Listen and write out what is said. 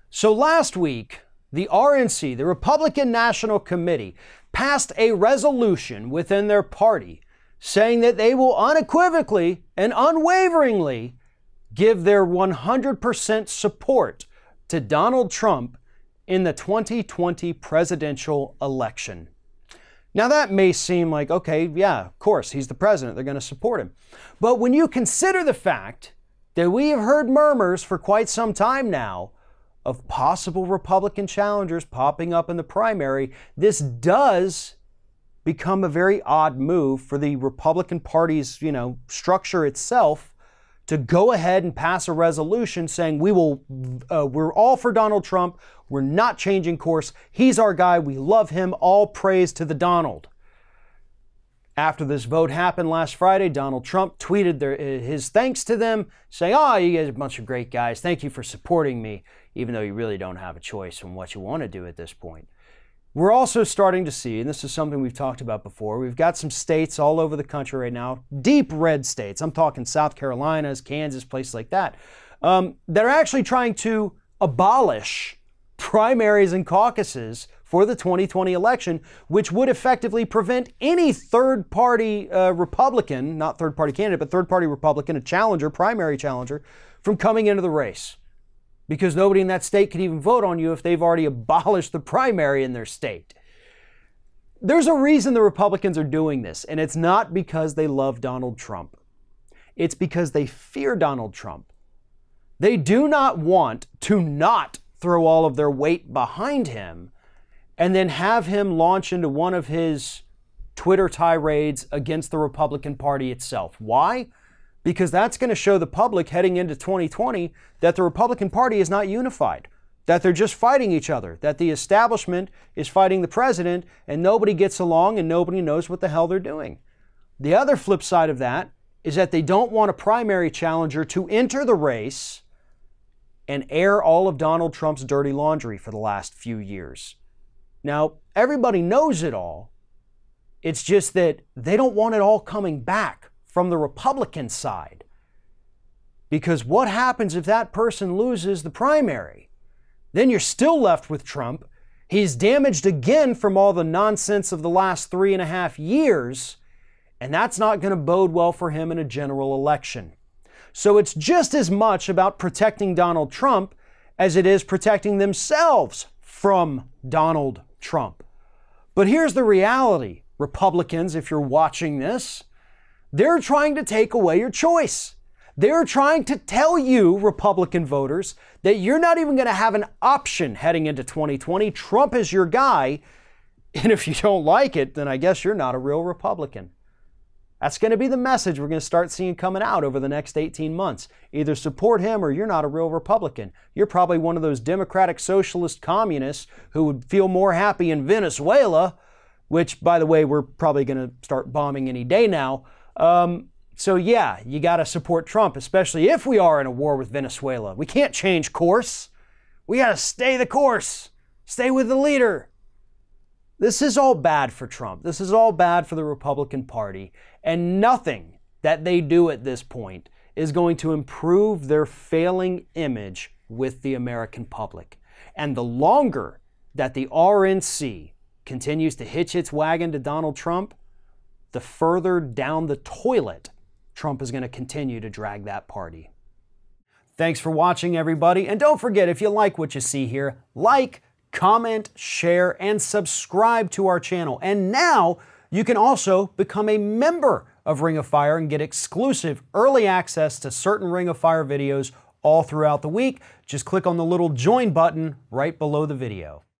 So last week, the RNC, the Republican National Committee, passed a resolution within their party saying that they will unequivocally and unwaveringly give their 100% support to Donald Trump in the 2020 presidential election. Now that may seem like, okay, yeah, of course, he's the president, they're going to support him. But when you consider the fact that we have heard murmurs for quite some time now of possible Republican challengers popping up in the primary, this does become a very odd move for the Republican Party's, structure itself to go ahead and pass a resolution saying we're all for Donald Trump. We're not changing course. He's our guy. We love him. All praise to the Donald. After this vote happened last Friday, Donald Trump tweeted his thanks to them, saying, you guys are a bunch of great guys. Thank you for supporting me, even though you really don't have a choice on what you want to do at this point. We're also starting to see, and this is something we've talked about before, we've got some states all over the country right now, deep red states, I'm talking South Carolinas, Kansas, places like that, that are actually trying to abolish primaries and caucuses for the 2020 election, which would effectively prevent any third-party Republican, not third-party candidate, but third-party Republican, a challenger, primary challenger, from coming into the race. Because nobody in that state could even vote on you if they've already abolished the primary in their state. There's a reason the Republicans are doing this, and it's not because they love Donald Trump. It's because they fear Donald Trump. They do not want to not throw all of their weight behind him and then have him launch into one of his Twitter tirades against the Republican Party itself. Why? Because that's going to show the public heading into 2020 that the Republican Party is not unified, that they're just fighting each other, that the establishment is fighting the president and nobody gets along and nobody knows what the hell they're doing. The other flip side of that is that they don't want a primary challenger to enter the race and air all of Donald Trump's dirty laundry for the last few years. Now, everybody knows it all. It's just that they don't want it all coming back from the Republican side. Because what happens if that person loses the primary? Then you're still left with Trump. He's damaged again from all the nonsense of the last 3.5 years, and that's not going to bode well for him in a general election. So it's just as much about protecting Donald Trump as it is protecting themselves from Donald Trump. But here's the reality, Republicans, if you're watching this. They're trying to take away your choice. They're trying to tell you, Republican voters, that you're not even going to have an option heading into 2020. Trump is your guy. And if you don't like it, then I guess you're not a real Republican. That's going to be the message we're going to start seeing coming out over the next 18 months. Either support him or you're not a real Republican. You're probably one of those democratic socialist communists who would feel more happy in Venezuela, which, by the way, we're probably going to start bombing any day now. So yeah, you got to support Trump, especially if we are in a war with Venezuela. We can't change course. We got to stay the course. Stay with the leader. This is all bad for Trump. This is all bad for the Republican Party. And nothing that they do at this point is going to improve their failing image with the American public. And the longer that the RNC continues to hitch its wagon to Donald Trump, the further down the toilet Trump is going to continue to drag that party. Thanks for watching, everybody. And don't forget, if you like what you see here, like, comment, share, and subscribe to our channel. And now you can also become a member of Ring of Fire and get exclusive early access to certain Ring of Fire videos all throughout the week. Just click on the little join button right below the video.